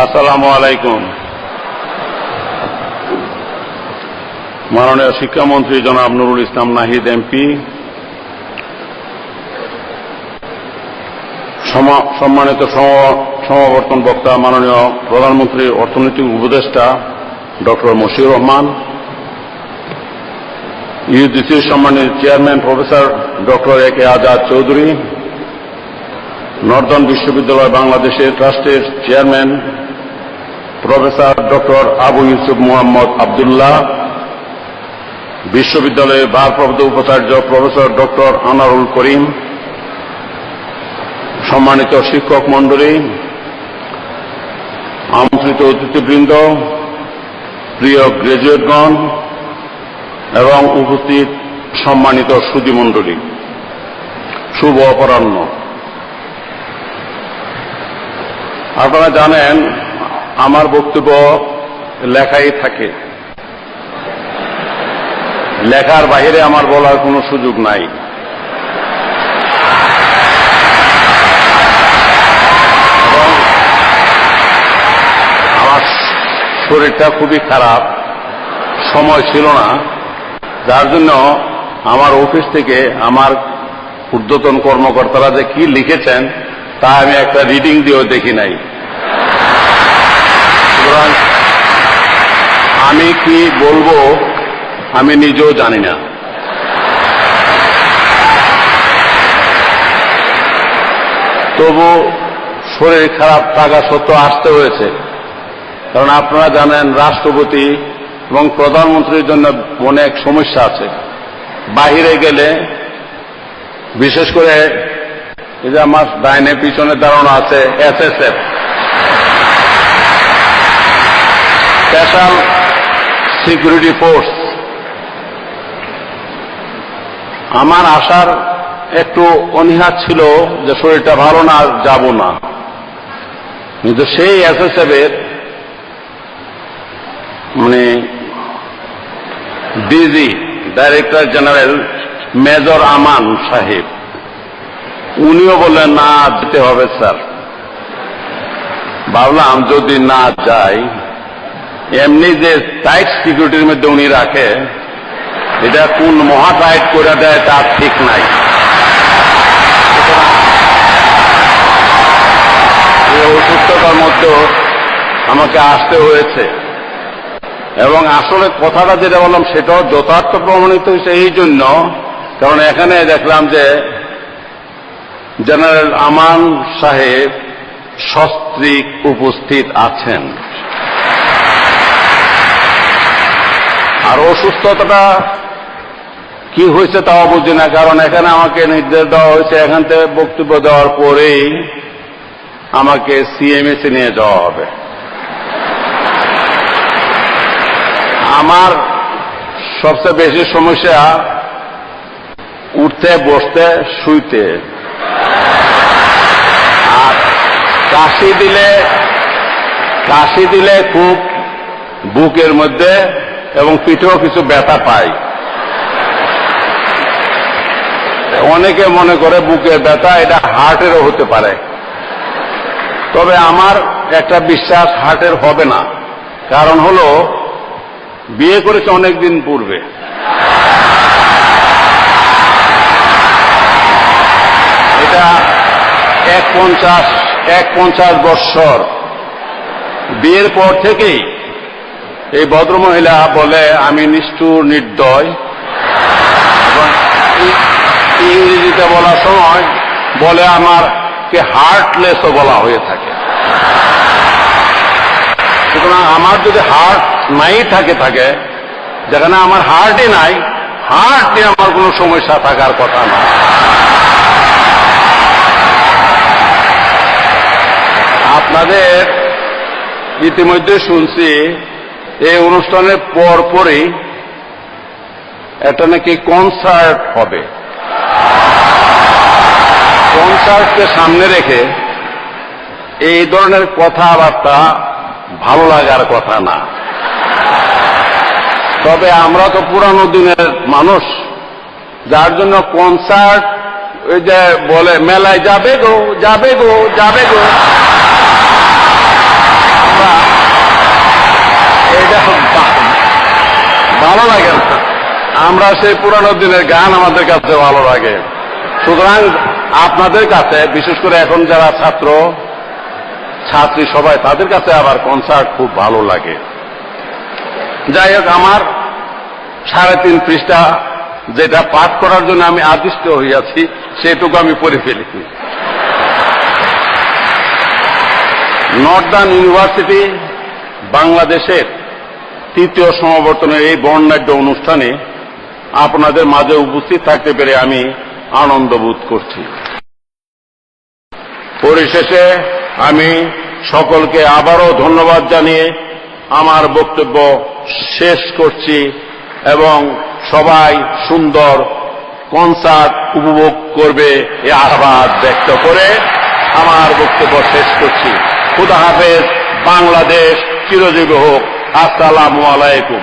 আসসালামু আলাইকুম। মাননীয় শিক্ষামন্ত্রী জনাব নুরুল ইসলাম নাহিদ এমপি, সম্মানিত সমাবর্তন বক্তা মাননীয় প্রধানমন্ত্রী অর্থনৈতিক উপদেষ্টা ডক্টর মশিউর রহমান, ইউজিসির সম্মানিত chairman professor doctor A K Azad Chowdhury, Northern বিশ্ববিদ্যালয় বাংলাদেশের ট্রাস্টের chairman professor doctor Abu Yusuf Mohammad Abdullah, বিশ্ববিদ্যালয়ের ভারপ্রাপ্ত উপাচার্য প্রফেসর ডক্টর আনারুল করিম, সম্মানিত শিক্ষক মণ্ডলী, আমন্ত্রিত অতিথিবৃন্দ, প্রিয় গ্রাজুয়েটগণ এবং উপস্থিত সম্মানিত সুধীমণ্ডলী, শুভ অপরাহ্ন। আপনারা জানেন আমার বক্তব্য লেখাই থাকে, লেখার বাইরে আমার বলার কোনো সুযোগ নাই। এবং আমার শরীরটা খুবই খারাপ, সময় ছিল না, যার জন্য আমার অফিস থেকে আমার ঊর্ধ্বতন কর্মকর্তারা যে কি লিখেছেন তা আমি একটা রিডিং দিয়েও দেখি নাই। সুতরাং আমি কি বলবো আমি নিজেও জানি না। তবু শরীর খারাপ থাকা সত্ত্বেও আসতে হয়েছে, কারণ আপনারা জানেন রাষ্ট্রপতি এবং প্রধানমন্ত্রীর জন্য অনেক সমস্যা আছে। বাহিরে গেলে, বিশেষ করে এই যে আমার ডাইনে পিছনে দাঁড়ানো আছে SSF, স্পেশাল সিকিউরিটি ফোর্স, আমার আসার একটু অনীহা ছিল যে শরীরটা ভালো না, যাব না। কিন্তু সেই SSF এর ডিজি ডাইরেক্টর জেনারেল মেজর আমান সাহেব, উনিও বললেন না যেতে হবে স্যার। ভাবলাম যদি না যাই, এমনি যে টাইট সিকিউরিটির মধ্যে উনি রাখে, এটা কোন মহা টাইট করে দেয় তার ঠিক নাই। এই অসুস্থতার মধ্যেও আমাকে আসতে হয়েছে, এবং আসলে কথাটা যেটা বললাম সেটাও যথার্থ প্রমাণিত হয়েছে এই জন্য, কারণ এখানে দেখলাম যে জেনারেল আমান সাহেব সস্ত্রীক উপস্থিত আছেন। আর অসুস্থতাটা কি হয়েছে তাও বুঝি না, কারণ এখানে আমাকে নির্দেশ দেওয়া হয়েছে এখান থেকে বক্তব্য দেওয়ার পরেই আমাকে CMS নিয়ে যাওয়া হবে। আমার সবচেয়ে বেশি সমস্যা উঠতে, বসতে, শুইতে, আর কাশি দিলে খুব বুকের মধ্যে এবং পিঠেও কিছু ব্যথা পাই। অনেকে মনে করে বুকের ব্যথা এটা হার্টেরও হতে পারে, তবে আমার একটা বিশ্বাস হার্টের হবে না। কারণ হলো বিয়ে করেছে অনেকদিন পূর্বে, এটা 51 বৎসর বিয়ের পর থেকেই এই ভদ্রমহিলা বলে আমি নিষ্ঠুর, নির্দয়, এবং ইংরেজিতে বলার সময় বলে আমাকে হার্টলেসও বলা হয়ে থাকে। সুতরাং আমার যদি হার্ট নাই থাকে, যেখানে আমার হার্টই নাই, হার্ট নিয়ে আমার কোনো সমস্যা থাকার কথা না। আপনাদের ইতিমধ্যে শুনছি এই অনুষ্ঠানের পরপরই একটা নাকি কনসার্ট হবে। কনসার্টকে সামনে রেখে এই ধরনের কথাবার্তা ভালো লাগার কথা না। তবে আমরা তো পুরানো দিনের মানুষ, যার জন্য কনসার্ট ওই যে বলে মেলায় যাবে গো, যাবে গো, যাবে গো, আমরা সেই পুরানো দিনের গান আমাদের কাছে ভালো লাগে। সুতরাং আপনাদের কাছে, বিশেষ করে এখন যারা ছাত্র ছাত্রী সবাই, তাদের কাছে আবার কনসার্ট খুব ভালো লাগে। যাই হোক, আমার 3.5 পৃষ্ঠা যেটা পাঠ করার জন্য আমি আদিষ্ট হইয়াছি সেটুকু আমি পড়ে ফেলেছি। নর্দার্ন ইউনিভার্সিটি বাংলাদেশের 3য় সমাবর্তনের এই বর্ণাঢ্য অনুষ্ঠানে আপনাদের মাঝে উপস্থিত থাকতে পেরে আমি আনন্দ বোধ করছি। পরিশেষে আমি সকলকে আবারও ধন্যবাদ জানিয়ে আমার বক্তব্য শেষ করছি এবং সবাই সুন্দর কনসার্ট উপভোগ করবে এই আহ্বান ব্যক্ত করে আমার বক্তব্য শেষ করছি। খুদা হাফেজ। বাংলাদেশ চিরজীবী হোক। আসসালামু আলাইকুম।